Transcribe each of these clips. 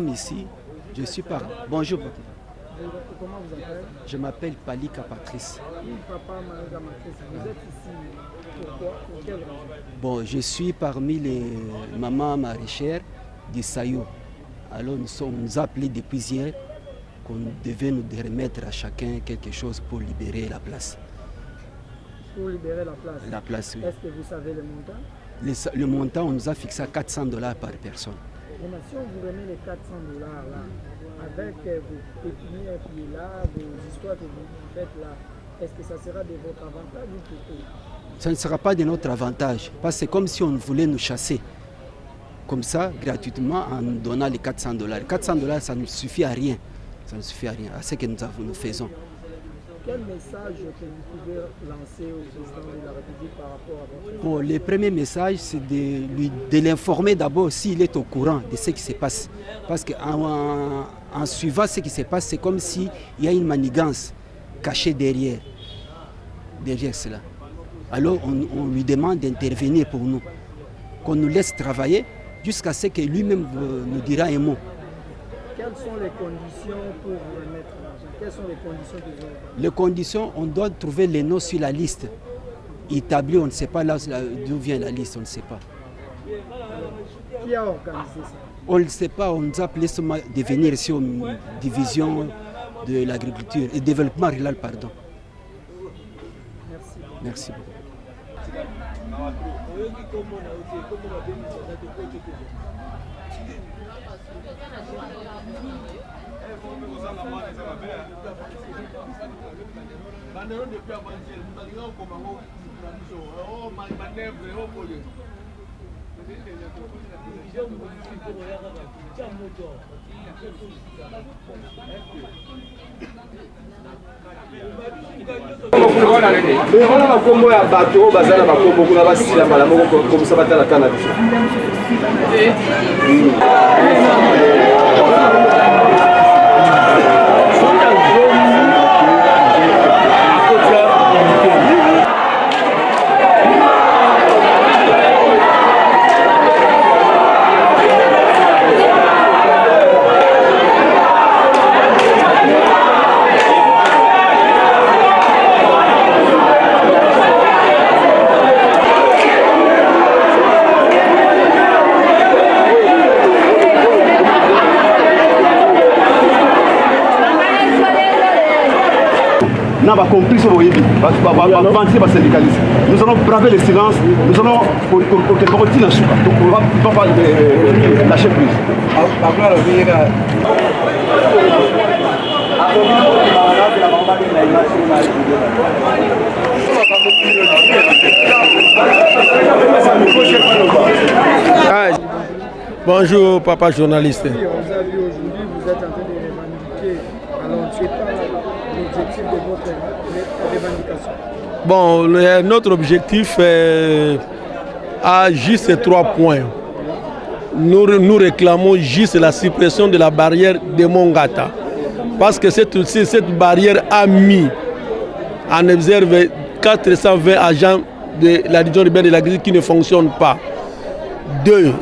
Ici, je suis par... Bonjour papa. Comment vous appelez? Je m'appelle Palika Patrice. Oui, papa, madame Patrice, vous êtes ici pourquoi? Pour quelle raison? Bon, je suis parmi les mamans maraîchères du Sayo. Alors nous appelés depuis hier qu'on devait nous remettre à chacun quelque chose pour libérer la place. Pour libérer la place? La place, oui. Est-ce que vous savez le montant? Le montant, on nous a fixé à $400 par personne. Si on vous remet les $400 là, avec vos pépinières qui est là, vos histoires que vous faites là, est-ce que ça sera de votre avantage ou plutôt? Ça ne sera pas de notre avantage, parce que c'est comme si on voulait nous chasser. Comme ça, gratuitement, en nous donnant les $400. $400, ça ne suffit à rien. Ça ne suffit à rien, à ce que nous faisons. Quel message que vous pouvez lancer au président de la République par rapport à votre... Bon, le premier message, c'est de l'informer d'abord s'il est au courant de ce qui se passe. Parce qu'en suivant ce qui se passe, c'est comme s'il y a une manigance cachée derrière cela. Alors on lui demande d'intervenir pour nous, qu'on nous laisse travailler jusqu'à ce que lui-même nous dira un mot. Quelles sont les conditions pour vous remettre l'argent? Quelles sont les conditions que vous avez? Les conditions, on doit trouver les noms sur la liste. Établi, on ne sait pas d'où vient la liste, on ne sait pas. Qui a organisé ça? On ne sait pas, on nous a appelé de venir ici aux divisions de l'agriculture et développement rural, pardon. Merci. Merci beaucoup. Voilà ma combo ya bateau bazala ba combo kuna basila mala moko comme ça batala kana biso. n'a pas compris ce qu'il dit. Syndicaliste. Nous allons braver le silence, nous allons pour que le donc on va pas lâcher prise. Bonjour papa journaliste. On vous a vu aujourd'hui, vous êtes en train de revendiquer. Alors, tu n'es pas l'objectif de votre revendication. Bon, notre objectif a juste 3 points. Nous réclamons juste la suppression de la barrière de Mongata. Parce que cette barrière a mis en observe 420 agents de la division urbaine de l'agriculture qui ne fonctionnent pas. 2.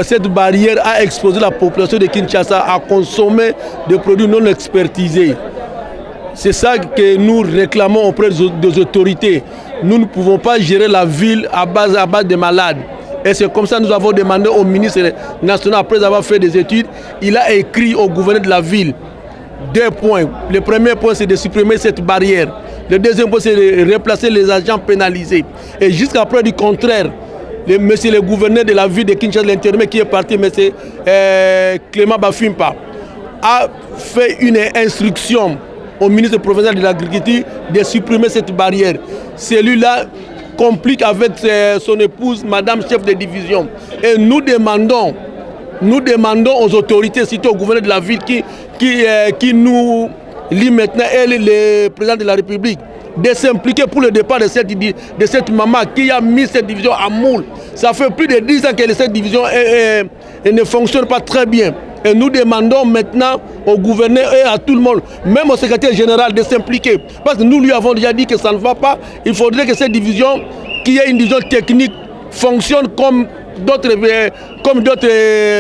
Cette barrière a exposé la population de Kinshasa à consommer des produits non expertisés. C'est ça que nous réclamons auprès des autorités. Nous ne pouvons pas gérer la ville à base de malades. Et c'est comme ça que nous avons demandé au ministre national, après avoir fait des études, il a écrit au gouverneur de la ville 2 points. Le premier point, c'est de supprimer cette barrière. Le deuxième point, c'est de replacer les agents pénalisés. Et jusqu'à preuve du contraire, monsieur le gouverneur de la ville de Kinshasa, l'intérimaire qui est parti, monsieur Clément Bafimpa, a fait une instruction au ministre provincial de l'Agriculture de supprimer cette barrière. Celui-là complique avec son épouse, madame chef de division. Et nous demandons aux autorités, surtout au gouverneur de la ville qui nous lit maintenant, elle, le président de la République, de s'impliquer pour le départ de cette maman qui a mis cette division à moule. Ça fait plus de 10 ans que cette division ne fonctionne pas très bien. Et nous demandons maintenant au gouverneur et à tout le monde, même au secrétaire général, de s'impliquer. Parce que nous lui avons déjà dit que ça ne va pas. Il faudrait que cette division, qui est une division technique, fonctionne comme d'autres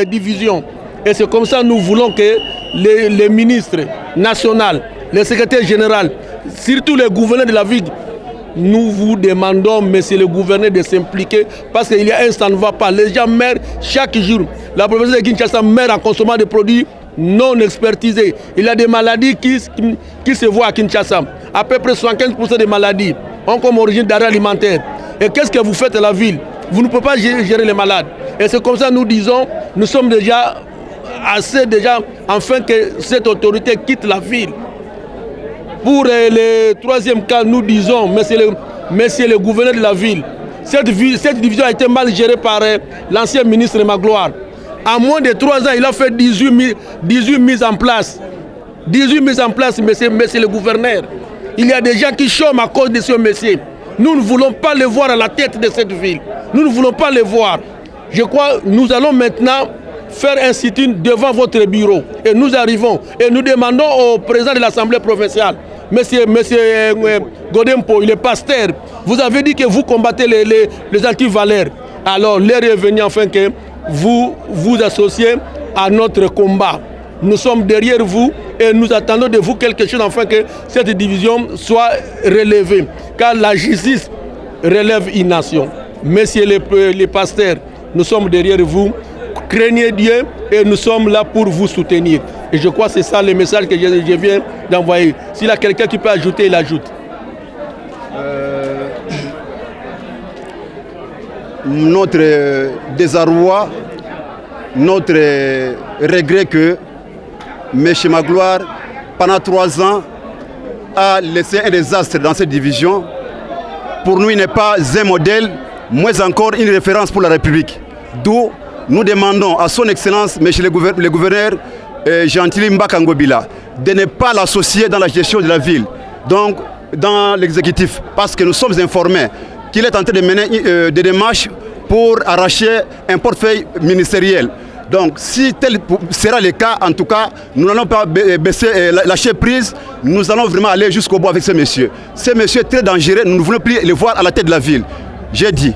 divisions. Et c'est comme ça que nous voulons que les ministres nationaux, le secrétaire général, surtout les gouverneurs de la ville, nous vous demandons, monsieur le gouverneur, de s'impliquer parce qu'il y a un, ça ne va pas. Les gens meurent chaque jour. La province de Kinshasa meurt en consommant des produits non expertisés. Il y a des maladies qui se voient à Kinshasa. À peu près 75% des maladies ont comme origine d'arrêt alimentaire. Et qu'est-ce que vous faites à la ville? Vous ne pouvez pas gérer les malades. Et c'est comme ça que nous disons, nous sommes déjà assez afin que cette autorité quitte la ville. Pour le troisième cas, nous disons, monsieur le gouverneur de la ville, cette division a été mal gérée par l'ancien ministre Magloire. En moins de 3 ans, il a fait 18 mises en place. 18 mises en place, monsieur le gouverneur. Il y a des gens qui chôment à cause de ce monsieur. Nous ne voulons pas le voir à la tête de cette ville. Nous ne voulons pas le voir. Je crois que nous allons maintenant faire un sit-in devant votre bureau. Et nous arrivons et nous demandons au président de l'Assemblée provinciale, monsieur Godempo, il est pasteur. Vous avez dit que vous combattez les antivaleurs. Alors l'heure est venue enfin que vous vous associez à notre combat. Nous sommes derrière vous et nous attendons de vous quelque chose afin que cette division soit relevée. Car la justice relève une nation. Messieurs les pasteurs, nous sommes derrière vous. Craignez Dieu et nous sommes là pour vous soutenir. Et je crois que c'est ça le message que je viens d'envoyer. S'il y a quelqu'un qui peut ajouter, il ajoute. Notre désarroi, notre regret que M. Magloire, pendant 3 ans, a laissé un désastre dans cette division. Pour nous, il n'est pas un modèle, moins encore une référence pour la République. D'où nous demandons à son Excellence, M. le gouverneur Gentili Mbaka Ngobila, de ne pas l'associer dans la gestion de la ville, donc dans l'exécutif, parce que nous sommes informés qu'il est en train de mener des démarches pour arracher un portefeuille ministériel. Donc si tel sera le cas, en tout cas, nous n'allons pas lâcher prise, nous allons vraiment aller jusqu'au bout avec ce monsieur. Ce monsieur est très dangereux, nous ne voulons plus le voir à la tête de la ville. J'ai dit.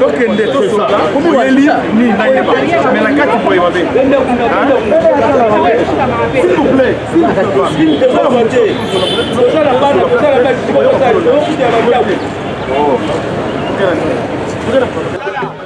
tokende tosoka oyeli ni nayeba mais na kati boye mabe s'il vous plaît s'il vous plaît